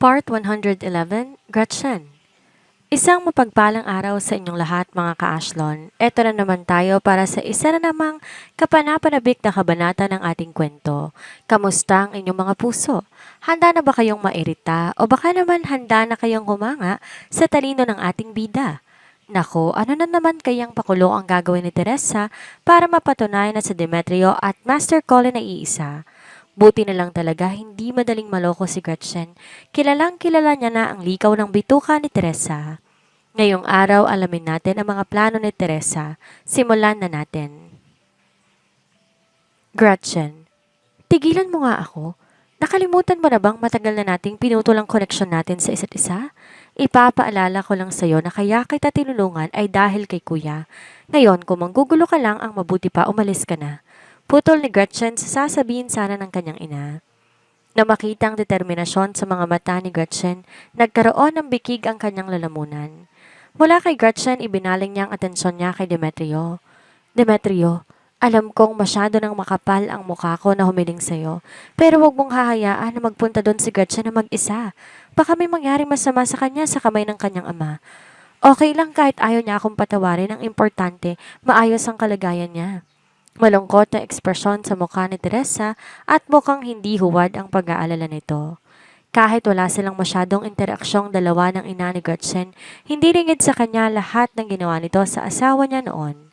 Part 111, Gretchen. Isang mapagpalang araw sa inyong lahat mga ka-Ashlon. Ito na naman tayo para sa isa na namang kapanapanabik na kabanata ng ating kwento. Kamusta ang inyong mga puso? Handa na ba kayong mairita o baka naman handa na kayong humanga sa talino ng ating bida? Nako, ano na naman kayang pakulo ang gagawin ni Teresa para mapatunayan na si Demetrio at Master Colin ay iisa? Buti na lang talaga hindi madaling maloko si Gretchen. Kilalang kilala niya na ang likaw ng bituka ni Teresa. Ngayong araw alamin natin ang mga plano ni Teresa. Simulan na natin. Gretchen, tigilan mo nga ako. Nakalimutan mo na bang matagal na nating pinutol ang koneksyon natin sa isa't isa? Ipapaalala ko lang sa'yo na kaya kita tinulungan ay dahil kay kuya. Ngayon, kung manggugulo ka lang, ang mabuti pa umalis ka na. Putol ni Gretchen sa sasabihin sana ng kanyang ina. Na makita ang determinasyon sa mga mata ni Gretchen, nagkaroon ng bikig ang kanyang lalamunan. Mula kay Gretchen, ibinaling niya ang atensyon niya kay Demetrio. Demetrio, alam kong masyado nang makapal ang mukha ko na humiling sa'yo, pero huwag mong hahayaan na magpunta doon si Gretchen na mag-isa. Baka may mangyari masama sa kanya sa kamay ng kanyang ama. Okay lang kahit ayaw niya akong patawarin, ang importante, maayos ang kalagayan niya. Malungkot na ekspresyon sa mukha ni Teresa at mukhang hindi huwad ang pag-aalala nito. Kahit wala silang masyadong interaksyong dalawa ng ina ni Gretchen, hindi ringid sa kanya lahat ng ginawa nito sa asawa niya noon.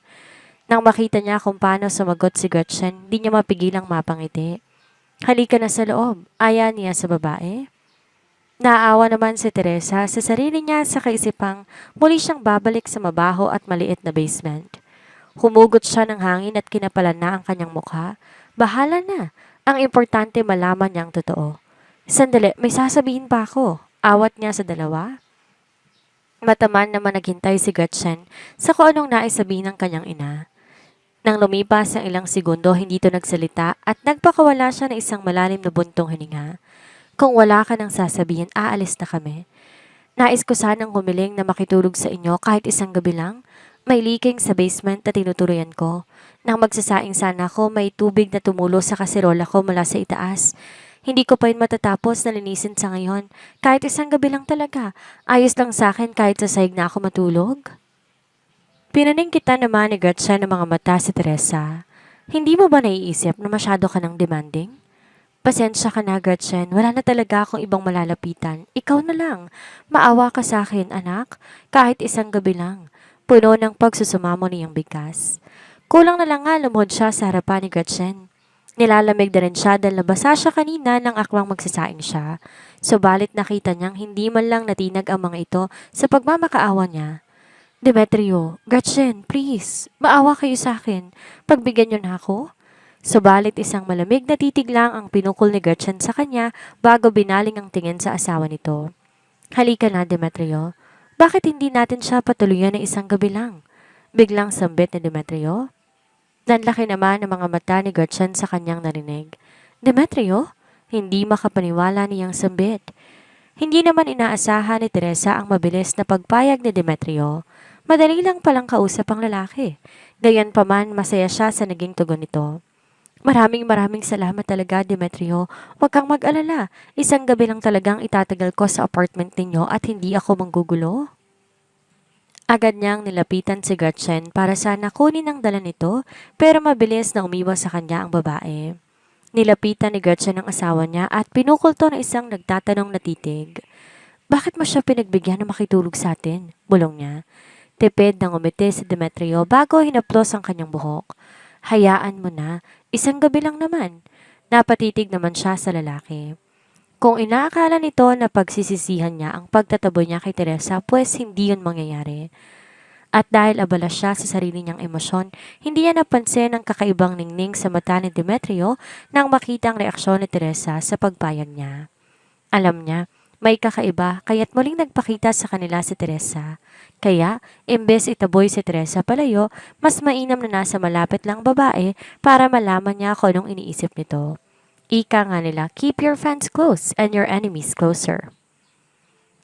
Nang makita niya kung paano sumagot si Gretchen, di niya mapigilang mapangiti. Halika na sa loob, aya niya sa babae. Naawa naman si Teresa sa sarili niya sa kaisipang muli siyang babalik sa mabaho at maliit na basement. Humugot siya ng hangin at kinapalan na ang kanyang mukha. Bahala na. Ang importante malaman niya ang totoo. Sandali, may sasabihin pa ako. Awat niya sa dalawa. Mataman naman naghintay si Gretchen sa kung anong nais sabihin ng kanyang ina. Nang lumipas ang ilang segundo, hindi ito nagsalita at nagpakawala siya ng isang malalim na buntong hininga. Kung wala ka nang sasabihin, aalis na kami. Nais ko sanang humiling na makitulog sa inyo kahit isang gabi lang. May leaking sa basement na tinutuloyan ko. Nang magsasaing sana ako, may tubig na tumulo sa kaserola ko mula sa itaas. Hindi ko pa yun matatapos na linisin sa ngayon. Kahit isang gabi lang talaga. Ayos lang sa akin kahit sa sahig na ako matulog. Pinaning kita naman ni Gretchen ng mga mata si Teresa. Hindi mo ba naiisip na masyado ka ng demanding? Pasensya ka na, Gretchen. Wala na talaga akong ibang malalapitan. Ikaw na lang. Maawa ka sa akin, anak. Kahit isang gabi lang. Puno ng pagsusumamo niyang bigkas. Kulang na lang nga lumuhod siya sa harapan ni Gretchen. Nilalamig na rin siya dahil nabasa siya kanina nang akwang magsasaing siya. Subalit nakita niyang hindi man lang natinag ang mga ito sa pagmamakaawa niya. Demetrio, Gretchen, please, maawa kayo sa akin. Pagbigyan niyo na ako. Subalit isang malamig na titig lang ang pinukol ni Gretchen sa kanya bago binaling ang tingin sa asawa nito. Halika na, Demetrio. Bakit hindi natin siya patuluyan ng isang gabi lang? Biglang sambit ni Demetrio. Nanlaki naman ang mga mata ni Gretchen sa kanyang narinig. Demetrio? Hindi makapaniwala niyang sambit. Hindi naman inaasahan ni Teresa ang mabilis na pagpayag ni Demetrio. Madali lang palang kausap ang lalaki. Gayunpaman masaya siya sa naging tugon nito. Maraming salamat talaga, Demetrio. Huwag kang mag-alala. Isang gabi lang talagang itatagal ko sa apartment ninyo at hindi ako manggugulo. Agad niyang nilapitan si Gretchen para sana kunin ang dala nito pero mabilis na umiwas sa kanya ang babae. Nilapitan ni Gretchen ang asawa niya at pinukol to na isang nagtatanong na titig. Bakit mo siya pinagbigyan na makitulog sa atin? Bulong niya. Tipid nang umiti si Demetrio bago hinaplos ang kanyang buhok. Hayaan mo na, isang gabi lang naman. Napatitig naman siya sa lalaki. Kung inaakala nito na pagsisisihan niya ang pagtataboy niya kay Teresa, pues hindi yun mangyayari. At dahil abala siya sa sarili niyang emosyon, hindi niya napansin ang kakaibang ningning sa mata ni Demetrio nang makita ang reaksyon ni Teresa sa pagpayag niya. Alam niya, may kakaiba kaya't muling nagpakita sa kanila si Teresa. Kaya, imbes itaboy si Teresa palayo, mas mainam na nasa malapit lang babae para malaman niya kung anong iniisip nito. Ika nga nila, keep your friends close and your enemies closer.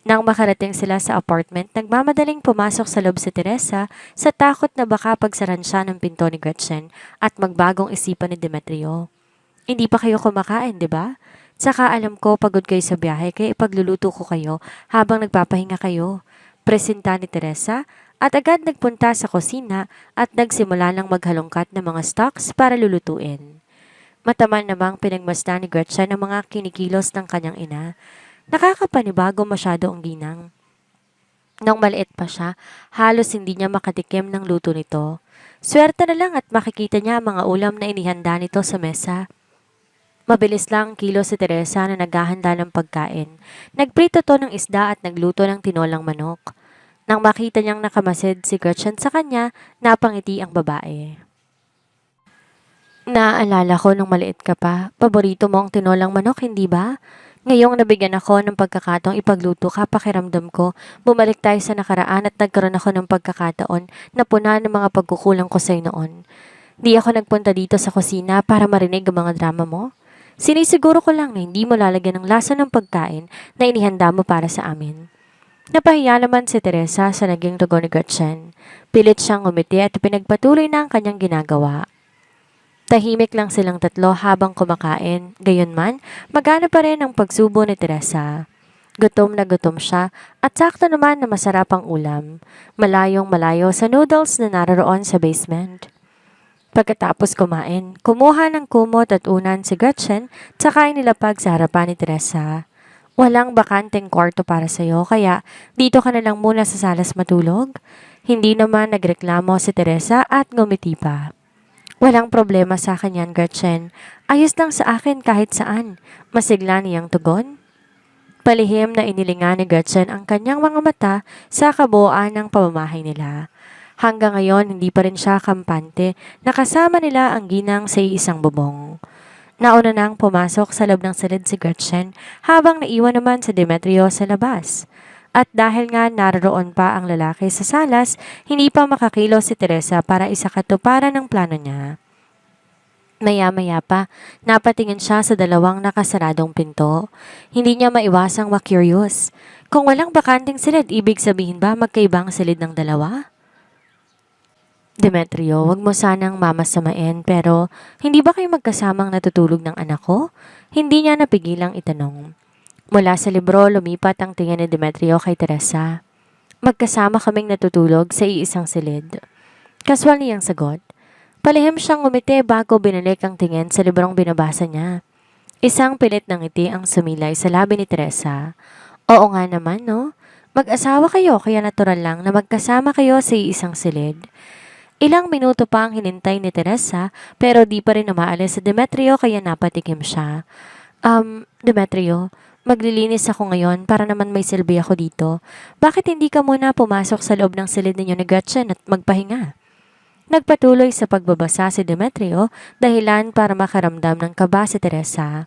Nang makarating sila sa apartment, nagmamadaling pumasok sa loob si Teresa sa takot na baka pagsaran siya ng pinto ni Gretchen at magbagong isipan ni Demetrio. Hindi pa kayo kumakain, di ba? Saka alam ko pagod kayo sa biyahe kaya ipagluluto ko kayo habang nagpapahinga kayo. Presenta ni Teresa at agad nagpunta sa kusina at nagsimula ng maghalongkat ng mga stocks para lulutuin. Mataman namang pinagmasdan ni Gretchen ang mga kinikilos ng kanyang ina. Nakakapanibago masyado ang ginang. Nung maliit pa siya, halos hindi niya makatikim ng luto nito. Swerte na lang at makikita niya ang mga ulam na inihanda nito sa mesa. Mabilis lang ang kilos si Teresa na naghahanda ng pagkain. Nagprito to ng isda at nagluto ng tinolang manok. Nang makita niyang nakamasid si Gretchen sa kanya, napangiti ang babae. Naaalala ko nung maliit ka pa, paborito mo ang tinolang manok, hindi ba? Ngayong nabigyan ako ng pagkakataong ipagluto ka, pakiramdam ko, bumalik tayo sa nakaraan at nagkaroon ako ng pagkakataon na puna ng mga pagkukulang ko sa'yo noon. Di ako nagpunta dito sa kusina para marinig ang mga drama mo. Sinisiguro ko lang na hindi mo lalagyan ng lasa ng pagkain na inihanda mo para sa amin. Napahiya naman si Teresa sa naging tugon ni Gretchen. Pilit siyang umiti at pinagpatuloy na ang kanyang ginagawa. Tahimik lang silang tatlo habang kumakain. Gayunman, magana pa rin ang pagsubo ni Teresa. Gutom na gutom siya at sakto naman na masarap ang ulam. Malayong malayo sa noodles na naroon sa basement. Pagkatapos kumain, kumuha ng kumot at unan si Gretchen tsaka inilapag sa harapan ni Teresa. Walang bakanteng kwarto para sa'yo kaya dito ka na lang muna sa salas matulog. Hindi naman nagreklamo si Teresa at ngumiti pa. Walang problema sa akin yan, Gretchen. Ayos lang sa akin kahit saan. Masigla niyang tugon. Palihim na inilingan ni Gretchen ang kanyang mga mata sa kabuuan ng pamamahay nila. Hanggang ngayon, hindi pa rin siya kampante. Nakasama nila ang ginang sa iisang bubong. Nauna nang pumasok sa loob ng silid si Gretchen habang naiwan naman si Demetrio sa labas. At dahil nga naroon pa ang lalaki sa salas, hindi pa makakilo si Teresa para isakatuparan ng plano niya. Maya-maya pa, napatingin siya sa dalawang nakasaradong pinto. Hindi niya maiwasang ma-curious. Kung walang bakanting silid, ibig sabihin ba magkaibang silid ng dalawa? Demetrio, wag mo sanang mamasamain pero hindi ba kayo magkasamang natutulog ng anak ko? Hindi niya napigilang itanong. Mula sa libro, lumipat ang tingin ni Demetrio kay Teresa. Magkasama kaming natutulog sa iisang silid. Kaswal niyang sagot. Palihim siyang umiti bago binalik ang tingin sa librong binabasa niya. Isang pilit ng ngiti ang sumilay sa labi ni Teresa. Oo nga naman, no? Mag-asawa kayo kaya natural lang na magkasama kayo sa iisang silid. Ilang minuto pa ang hinintay ni Teresa pero di pa rin namaalis si Demetrio kaya napatikim siya. Demetrio, maglilinis ako ngayon para naman may silbi ako dito. Bakit hindi ka muna pumasok sa loob ng silid ninyo ni Gretchen at magpahinga? Nagpatuloy sa pagbabasa si Demetrio dahilan para makaramdam ng kaba si Teresa.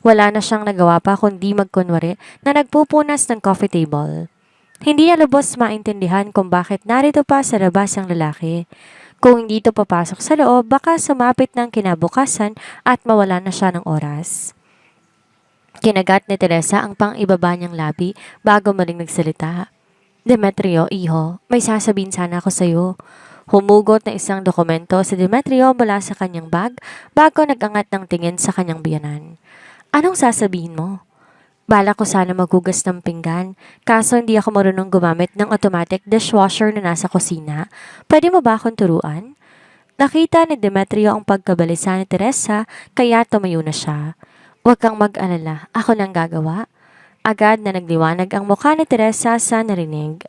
Wala na siyang nagawa pa kundi magkunwari na nagpupunas ng coffee table. Hindi niya lubos maintindihan kung bakit narito pa sa labas ang lalaki. Kung hindi ito papasok sa loob, baka sumapit ng kinabukasan at mawala na siya ng oras. Kinagat ni Teresa ang pang-ibaba niyang labi bago muling nagsalita. Demetrio, iho, may sasabihin sana ako sa'yo. Humugot na isang dokumento si Demetrio mula sa kanyang bag bago nag-angat ng tingin sa kanyang biyanan. Anong sasabihin mo? Bala ko sana maghugas ng pinggan, kaso hindi ako marunong gumamit ng automatic dishwasher na nasa kusina. Pwede mo ba akong turuan? Nakita ni Demetrio ang pagkabalisa ni Teresa, kaya tumayo na siya. Huwag kang mag-alala, ako nang gagawa. Agad na nagliwanag ang mukha ni Teresa sa narinig.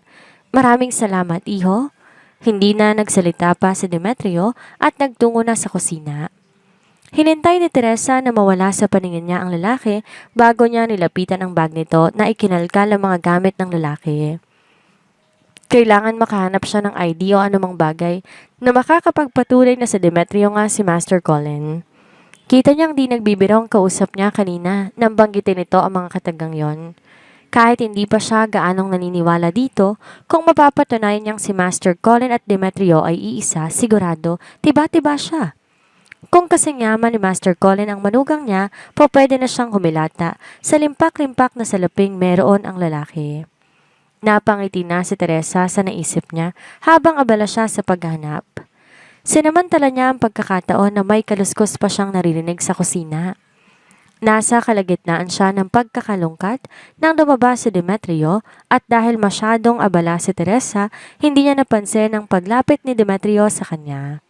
Maraming salamat, iho. Hindi na nagsalita pa si Demetrio at nagtungo na sa kusina. Hinintay ni Teresa na mawala sa paningin niya ang lalaki bago niya nilapitan ang bag nito na ikinalkal ang mga gamit ng lalaki. Kailangan makahanap siya ng ID o anumang bagay na makakapagpatuloy na sa Demetrio nga si Master Colin. Kita niyang di nagbibiro ang kausap niya kanina nang banggitin nito ang mga katagang yon. Kahit hindi pa siya gaanong naniniwala dito, kung mapapatunayan niyang si Master Colin at Demetrio ay iisa, sigurado, tiba-tiba siya. Kung kasing yaman ni Master Colin ang manugang niya, pwede na siyang humilata. Sa limpak-limpak na salaping meron ang lalaki. Napangiti na si Teresa sa naisip niya habang abala siya sa paghanap. Sinamantala niya ang pagkakataon na may kaluskos pa siyang naririnig sa kusina. Nasa kalagitnaan siya ng pagkakalungkat nang lumabas si Demetrio at dahil masyadong abala si Teresa, hindi niya napansin ang paglapit ni Demetrio sa kanya.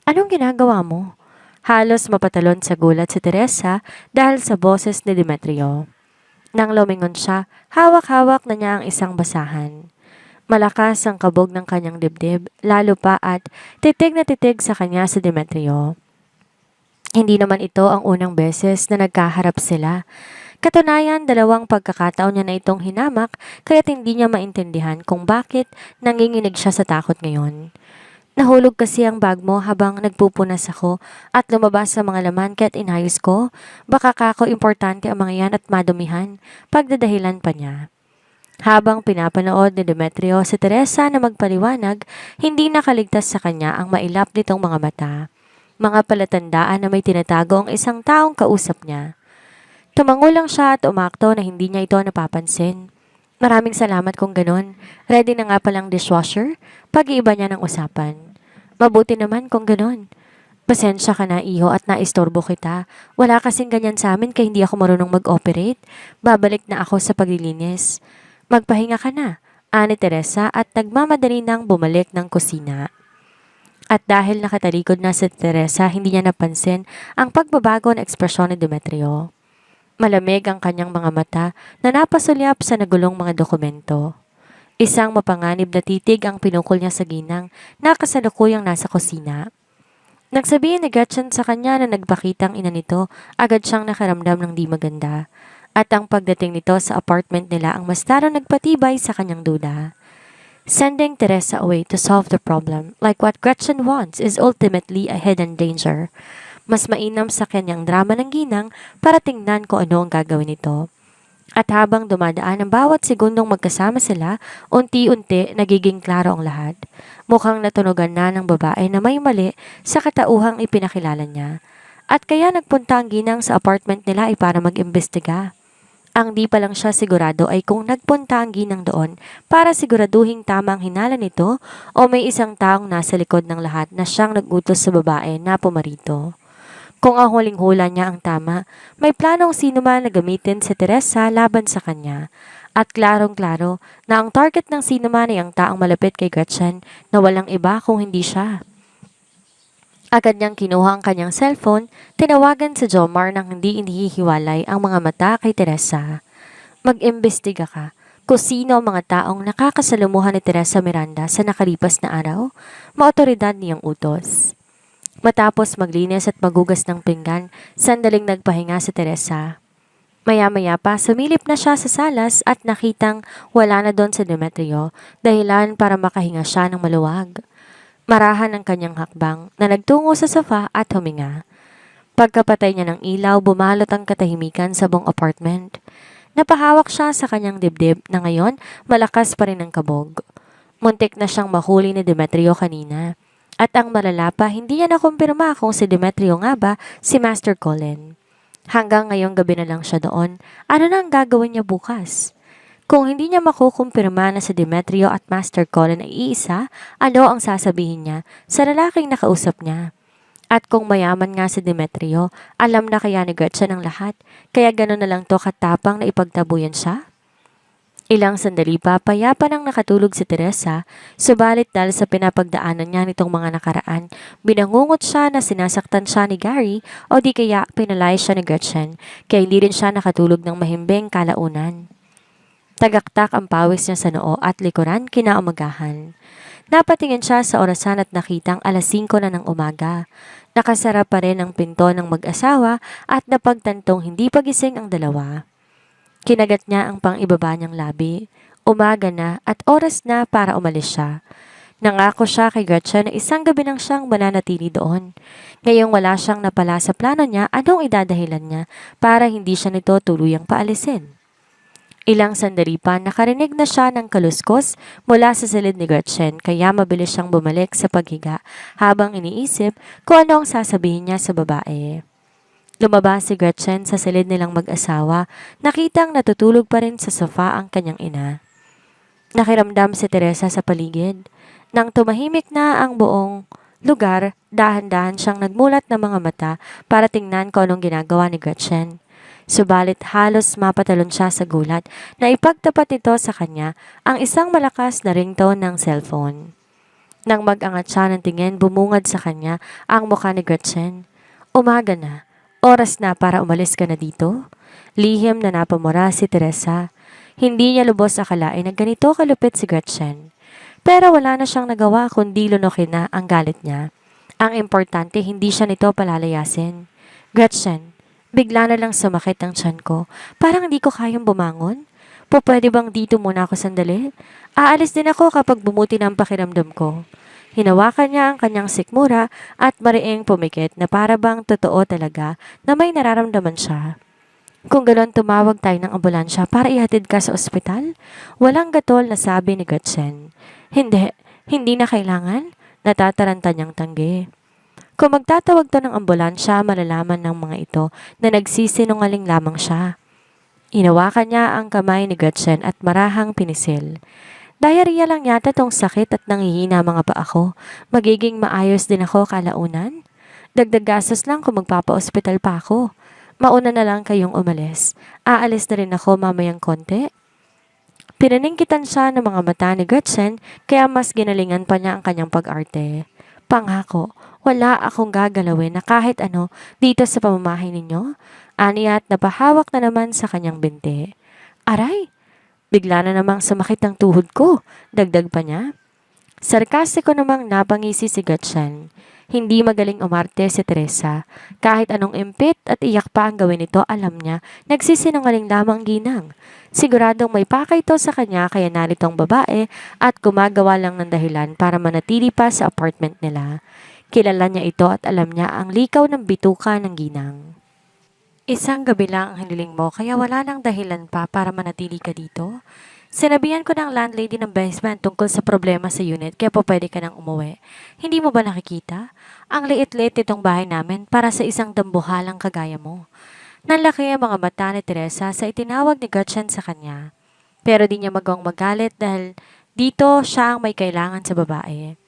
Anong ginagawa mo? Halos mapatalon sa gulat si Teresa dahil sa boses ni Demetrio. Nang lumingon siya, hawak-hawak na niya ang isang basahan. Malakas ang kabog ng kanyang dibdib, lalo pa at titig na titig sa kanya si Demetrio. Hindi naman ito ang unang beses na nagkaharap sila. Katunayan, dalawang pagkakataon niya na itong hinamak kaya't hindi niya maintindihan kung bakit nanginginig siya sa takot ngayon. Nahulog kasi ang bag mo habang nagpupunas ako at lumabas sa mga laman kaya't inayos ko. Baka kako importante ang mga yan at madumihan. Pagdadahilan pa niya. Habang pinapanood ni Demetrio si Teresa na magpaliwanag, hindi nakaligtas sa kanya ang mailap nitong mga mata. Mga palatandaan na may tinatago ang isang taong kausap niya. Tumango lang siya at umakto na hindi niya ito napapansin. Maraming salamat kung ganun. Ready na nga palang dishwasher? Pag-iiba niya ng usapan. Mabuti naman kung ganun. Pasensya ka na iho at naistorbo kita. Wala kasing ganyan sa amin kaya hindi ako marunong mag-operate. Babalik na ako sa paglilinis. Magpahinga ka na, ani Teresa at nagmamadali nang bumalik ng kusina. At dahil nakatalikod na si Teresa, hindi niya napansin ang pagbabago ng ekspresyon ni Demetrio. Malamig ang kanyang mga mata na napasulyap sa nagulong mga dokumento. Isang mapanganib na titig ang pinukol niya sa ginang na kasalukuyang nasa kusina. Nagsabihin ni Gretchen sa kanya na nagpakitang ina nito, agad siyang nakaramdam ng di maganda. At ang pagdating nito sa apartment nila ang mas lalo nagpatibay sa kanyang duda. Sending Teresa away to solve the problem, like what Gretchen wants, is ultimately a hidden danger. Mas mainam sa kanyang drama ng ginang para tingnan kung ano ang gagawin nito. At habang dumadaan ang bawat segundong magkasama sila, unti-unti nagiging klaro ang lahat. Mukhang natunugan na ng babae na may mali sa katauhang ipinakilala niya. At kaya nagpunta ang ginang sa apartment nila ay para mag-imbestiga. Ang di pa lang siya sigurado ay kung nagpunta ang ginang doon para siguraduhing tama ang hinala nito o may isang taong nasa likod ng lahat na siyang nagutos sa babae na pumarito. Kung ang huling hula niya ang tama, may planong sino man na gamitin si Teresa laban sa kanya. At klarong-klaro na ang target ng sino man ay ang taong malapit kay Gretchen na walang iba kung hindi siya. Agad niyang kinuha ang kanyang cellphone, tinawagan si Jomar nang hindi inihihiwalay ang mga mata kay Teresa. Mag-imbestiga ka kung sino ang mga taong nakakasalumuhan ni Teresa Miranda sa nakalipas na araw, maotoridad niyang utos. Matapos maglinis at magugas ng pinggan, sandaling nagpahinga si Teresa. Maya-maya pa, sumilip na siya sa salas at nakitang wala na doon si Demetrio, dahilan para makahinga siya ng maluwag. Marahan ang kanyang hakbang na nagtungo sa sofa at huminga. Pagkapatay niya ng ilaw, bumalot ang katahimikan sa buong apartment. Napahawak siya sa kanyang dibdib na ngayon malakas pa rin ang kabog. Muntik na siyang mahuli ni Demetrio kanina. At ang malala pa, hindi niya nakumpirma kung si Demetrio nga ba si Master Colin. Hanggang ngayong gabi na lang siya doon, ano na ang gagawin niya bukas? Kung hindi niya makukumpirma na si Demetrio at Master Colin ay iisa, ano ang sasabihin niya sa lalaking nakausap niya? At kung mayaman nga si Demetrio, alam na kaya ni Gretchen ang lahat, kaya gano'n na lang to katapang na ipagtabuyan siya? Ilang sandali pa, payapa nang nakatulog si Teresa, subalit dahil sa pinapagdaanan niya nitong mga nakaraan, binangungot siya na sinasaktan siya ni Gary o di kaya pinalay siya ni Gretchen, kaya hindi rin siya nakatulog ng mahimbing kalaunan. Tagaktak ang pawis niya sa noo at likuran kinaumagahan. Napatingin siya sa orasan at nakitang 5:00 na ng umaga. Nakasara pa rin ang pinto ng mag-asawa at napagtantong hindi pagising ang dalawa. Kinagat niya ang pang-ibaba niyang labi. Umaga na at oras na para umalis siya. Nangako siya kay Gretchen na isang gabi nang siyang mananatili doon. Ngayong wala siyang napala sa plano niya, anong idadahilan niya para hindi siya nito tuluyang paalisin? Ilang sandali pa nakarinig na siya ng kaluskos mula sa silid ni Gretchen kaya mabilis siyang bumalik sa paghiga habang iniisip kung ano ang sasabihin niya sa babae. Lumabas si Gretchen sa silid nilang mag-asawa, nakitang natutulog pa rin sa sofa ang kanyang ina. Nakiramdam si Teresa sa paligid. Nang tumahimik na ang buong lugar, dahan-dahan siyang nagmulat ng mga mata para tingnan kung anong ginagawa ni Gretchen. Subalit halos mapatalon siya sa gulat na ipagtapat nito sa kanya ang isang malakas na ringtone ng cellphone. Nang mag-angat siya ng tingin, bumungad sa kanya ang mukha ni Gretchen. Umaga na. Oras na para umalis ka na dito? Lihim na napamura si Teresa. Hindi niya lubos akalain na ganito kalupit si Gretchen. Pero wala na siyang nagawa kundi lunukin na ang galit niya. Ang importante, hindi siya nito palalayasin. Gretchen, bigla na lang sumakit ang tiyan ko. Parang hindi ko kayang bumangon. Pwede bang dito muna ako sandali? Aalis din ako kapag bumuti ng pakiramdam ko. Hinawakan niya ang kanyang sikmura at mariing pumikit na para bang totoo talaga na may nararamdaman siya. Kung gano'n tumawag tayo ng ambulansya para ihatid ka sa ospital? Walang gatol na sabi ni Gretchen. Hindi na kailangan. Natataranta niyang tanggi. Kung magtatawag to ng ambulansya, malalaman ng mga ito na nagsisinungaling lamang siya. Hinawakan niya ang kamay ni Gretchen at marahang pinisil. Diarrhea lang yata tong sakit at nanghihina mga paa ko. Magiging maayos din ako kalaunan. Dagdag gastos lang kung magpapa-ospital pa ako. Mauna na lang kayong umalis. Aalis na rin ako mamayang konti. Pinaningkitan siya ng mga mata ni Gretchen kaya mas ginalingan pa niya ang kanyang pag-arte. Pangako, wala akong gagalawin na kahit ano dito sa pamamahay ninyo. Aniya at napahawak na naman sa kanyang binti. Aray! Bigla na namang sumakit ang tuhod ko. Dagdag pa niya. Sarkastiko namang napangisi si Gretchen. Hindi magaling umarte si Teresa. Kahit anong impit at iyak pa ang gawin nito, alam niya, nagsisinungaling lamang ginang. Siguradong may pakay ito sa kanya kaya naritong babae at gumagawa lang ng dahilan para manatili pa sa apartment nila. Kilala niya ito at alam niya ang likaw ng bituka ng ginang. Isang gabi lang ang hiniling mo kaya wala nang dahilan pa para manatili ka dito. Sinabihan ko ng landlady ng basement tungkol sa problema sa unit kaya pwede ka nang umuwi. Hindi mo ba nakikita? Ang liit-liit itong bahay namin para sa isang dambuhalang kagaya mo. Nanlaki ang mga mata ni Teresa sa itinawag ni Gretchen sa kanya. Pero di niya magawang magalit dahil dito siya ang may kailangan sa babae.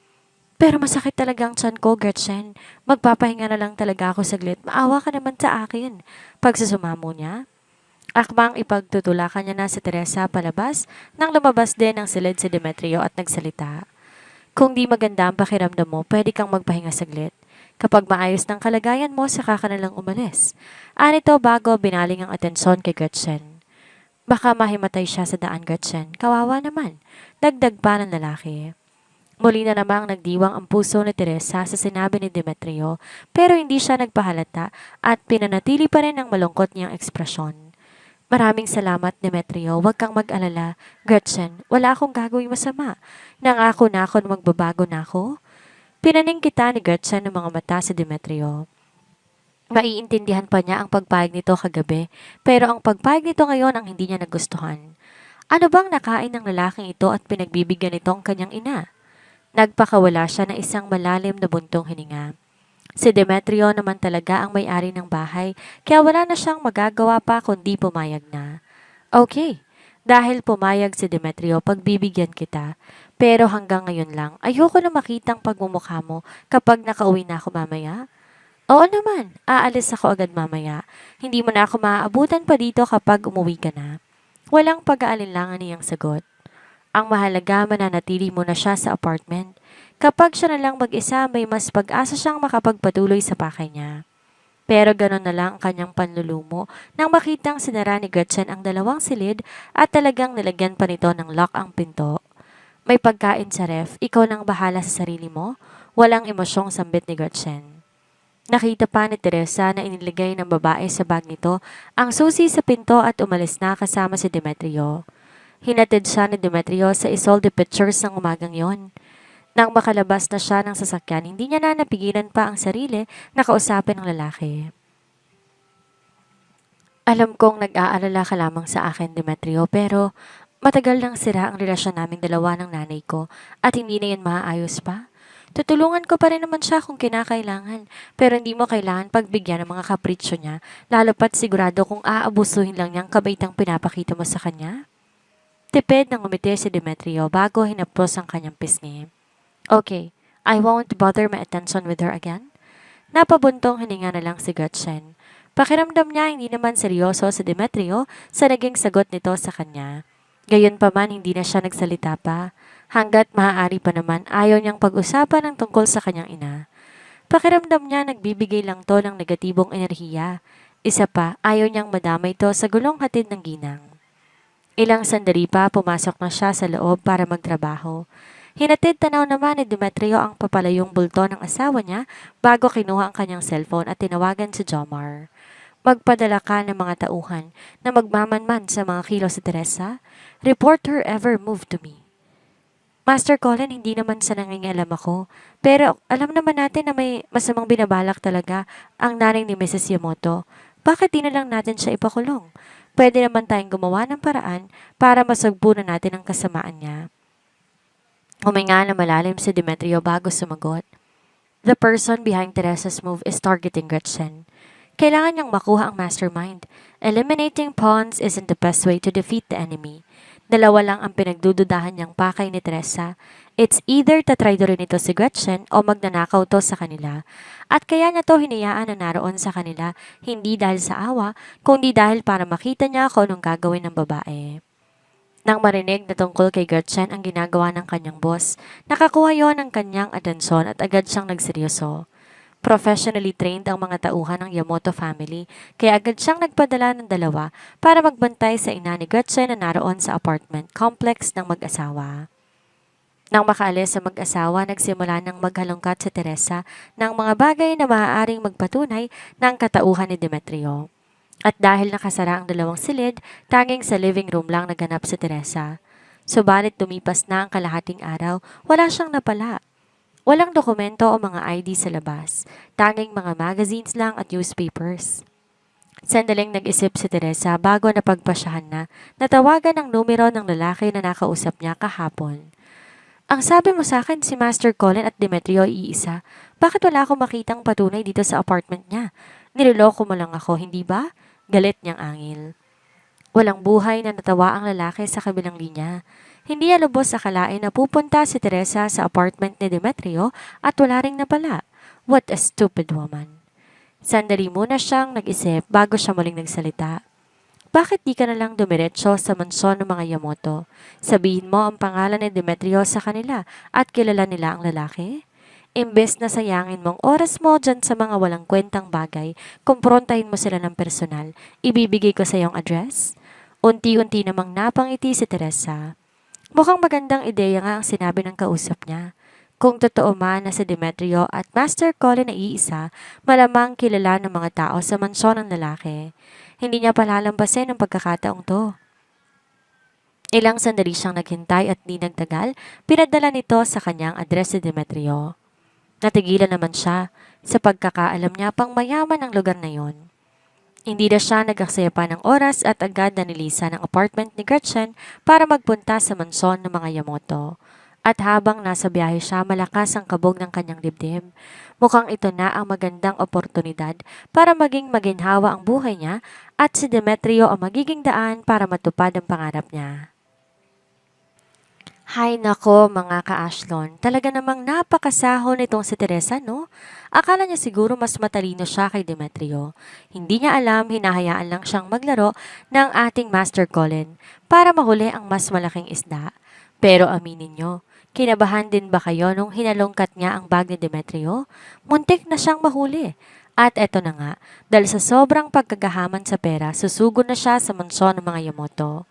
Pero masakit talaga ang tiyan ko, Gretchen. Magpapahinga na lang talaga ako saglit. Maawa ka naman sa akin. Pagsusumamo niya. Akmang ipagtutulakan niya na si Teresa palabas nang lumabas din ang silid si Demetrio at nagsalita. Kung di maganda ang pakiramdam mo, pwede kang magpahinga saglit. Kapag maayos ng kalagayan mo, saka ka na lang umalis. Anito bago binaling ang atensyon kay Gretchen. Baka mahimatay siya sa daan, Gretchen. Kawawa naman. Dagdag pa ng lalaki. Muli na namang nagdiwang ang puso ni Teresa sa sinabi ni Demetrio pero hindi siya nagpahalata at pinanatili pa rin ang malungkot niyang ekspresyon. Maraming salamat, Demetrio. Huwag kang mag-alala. Gretchen, wala akong gagawing masama. Nangako na ako na magbabago na ako. Pinaning kita ni Gretchen ng mga mata si Demetrio. Maiintindihan pa niya ang pagpayag nito kagabi, pero ang pagpayag nito ngayon ang hindi niya nagustuhan. Ano bang nakain ng lalaking ito at pinagbibigyan nito ang kanyang ina? Nagpakawala siya ng isang malalim na buntong hininga. Si Demetrio naman talaga ang may-ari ng bahay, kaya wala na siyang magagawa pa kundi pumayag na. Okay, dahil pumayag si Demetrio, pagbibigyan kita. Pero hanggang ngayon lang, ayoko na makitang pagmumukha mo kapag nakauwi na ako mamaya. Oo naman, aalis ako agad mamaya. Hindi mo na ako maaabutan pa dito kapag umuwi ka na. Walang pag-aalinlangan niyang sagot. Ang mahalaga, mananatili muna siya sa apartment. Kapag siya na lang mag-isa, may mas pag-asa siyang makapagpatuloy sa pakay niya. Pero gano'n na lang ang kanyang panlulumo nang makitang sinara ni Gretchen ang dalawang silid at talagang nilagyan pa nito ng lock ang pinto. May pagkain sa ref, ikaw nang bahala sa sarili mo. Walang emosyong sambit ni Gretchen. Nakita pa ni Teresa na iniligay ng babae sa bag nito ang susi sa pinto at umalis na kasama si Demetrio. Hinatid siya ni Demetrio sa Isolde Pictures ng umagang yon. Nang makalabas na siya ng sasakyan, hindi niya na napigilan pa ang sarili na kausapin ng lalaki. Alam kong nag-aalala ka lamang sa akin, Demetrio, pero matagal nang sira ang relasyon naming dalawa ng nanay ko at hindi na yan maaayos pa. Tutulungan ko pa rin naman siya kung kinakailangan, pero hindi mo kailangan pagbigyan ng mga kapritsyo niya, lalo pat sigurado kung aabusuhin lang niyang kabaitang pinapakita mo sa kanya. Tipid nang umiti si Demetrio bago hinapos ang kanyang pisngi. Okay, I won't bother my attention with her again. Napabuntong hininga na lang si Gretchen. Pakiramdam niya hindi naman seryoso si Demetrio sa naging sagot nito sa kanya. Gayunpaman hindi na siya nagsalita pa. Hanggat maaari pa naman ayaw niyang pag-usapan ng tungkol sa kanyang ina. Pakiramdam niya nagbibigay lang to ng negatibong enerhiya. Isa pa, ayaw niyang madamay ito sa gulong hatid ng ginang. Ilang sandali pa pumasok na siya sa loob para magtrabaho. Hinatid tanaw naman ni Demetrio ang papalayong bulto ng asawa niya bago kinuha ang kanyang cellphone at tinawagan si Jomar. Magpadala ka ng mga tauhan na magmamanman sa mga kilos si Teresa. Report her ever move to me. Master Colin, hindi naman sa nangingialam ako. Pero alam naman natin na may masamang binabalak talaga ang nanay ni Mrs. Yamoto. Bakit di na lang natin siya ipakulong? Pwede naman tayong gumawa ng paraan para masagpunan natin ang kasamaan niya. Huminga na malalim si Demetrio bago sumagot. The person behind Teresa's move is targeting Gretchen. Kailangan niyang makuha ang mastermind. Eliminating pawns isn't the best way to defeat the enemy. Dalawa lang ang pinagdududahan niyang pakay ni Teresa. It's either tatraidorin ito si Gretchen o magnanakaw to sa kanila. At kaya niya to hinayaan na naroon sa kanila, hindi dahil sa awa, kundi dahil para makita niya kung anong gagawin ng babae. Nang marinig na tungkol kay Gretchen ang ginagawa ng kanyang boss, nakakuha yon ng kanyang atensyon at agad siyang nagseryoso. Professionally trained ang mga tauhan ng Yamoto family, kaya agad siyang nagpadala ng dalawa para magbantay sa ina ni Gretchen na naroon sa apartment complex ng mag-asawa. Nang makaalis sa mag-asawa, nagsimula ng maghalongkat si Teresa ng mga bagay na maaaring magpatunay ng katauhan ni Demetrio. At dahil nakasara ang dalawang silid, tanging sa living room lang naganap si Teresa. Subalit lumipas na ang kalahating araw, wala siyang napala. Walang dokumento o mga ID sa labas, tanging mga magazines lang at newspapers. Sandaling nag-isip si Teresa bago napagpasyahan na natawagan ang numero ng lalaki na nakausap niya kahapon. Ang sabi mo sa akin si Master Colin at Demetrio ay iisa. Bakit wala akong makitang patunay dito sa apartment niya? Niloloko mo lang ako, hindi ba? Galit niyang angil. Walang buhay na natawa ang lalaki sa kabilang linya. Hindi niya lubos akalain na pupunta si Teresa sa apartment ni Demetrio at wala ring napala. What a stupid woman. Sandali muna siyang nag-isip bago siya muling nagsalita. Bakit di ka na lang dumiretso sa mansyon ng mga Yamoto? Sabihin mo ang pangalan ni Demetrio sa kanila at kilala nila ang lalaki? Imbes na sayangin mong oras mo dyan sa mga walang kwentang bagay, kumprontahin mo sila ng personal. Ibibigay ko sa iyong address? Unti-unti namang napangiti si Teresa. Mukhang magandang ideya nga ang sinabi ng kausap niya. Kung totoo man na si Demetrio at Master Colin ay iisa, malamang kilala ng mga tao sa mansyon ng lalaki. Hindi niya palalampasin ang pagkakataong to. Ilang sandali siyang naghintay at di nagtagal, pinadala nito sa kanyang address si Demetrio. Natigilan naman siya sa pagkakaalam niya pang mayaman ang lugar na yon. Hindi na siya nag-aksaya pa ng oras at agad na nilisan ang apartment ni Gretchen para magpunta sa mansyon ng mga Yamoto. At habang nasa biyahe siya, malakas ang kabog ng kanyang dibdib. Mukhang ito na ang magandang oportunidad para maging maginhawa ang buhay niya at si Demetrio ang magiging daan para matupad ang pangarap niya. Hay nako mga ka-Ashlon, talaga namang napakasahol nitong si Teresa, no? Akala niya siguro mas matalino siya kay Demetrio. Hindi niya alam, hinahayaan lang siyang maglaro ng ating Master Colin para mahuli ang mas malaking isda. Pero aminin niyo, kinabahan din ba kayo nung hinalongkat niya ang bag ni Demetrio? Muntik na siyang mahuli. At eto na nga, dahil sa sobrang pagkagahaman sa pera, susugod na siya sa mansyon ng mga Yamoto.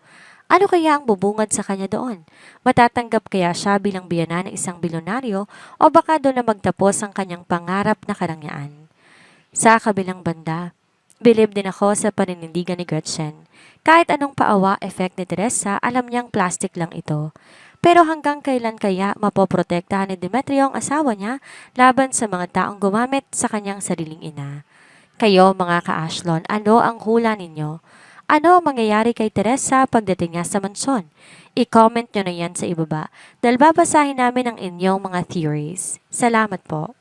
Ano kaya ang bubungad sa kanya doon? Matatanggap kaya siya bilang biyana ng isang bilyonaryo o baka doon na magtapos ang kanyang pangarap na karangyaan? Sa kabilang banda, bilib din ako sa paninindigan ni Gretchen. Kahit anong paawa effect ni Teresa, alam niyang plastic lang ito. Pero hanggang kailan kaya mapoprotektahan ni Demetrio ang asawa niya laban sa mga taong gumamit sa kanyang sariling ina? Kayo mga ka-Ashlon, ano ang hula ninyo? Ano ang mangyayari kay Teresa pagdating niya sa mansyon? I-comment nyo na yan sa ibaba dahil babasahin namin ang inyong mga theories. Salamat po.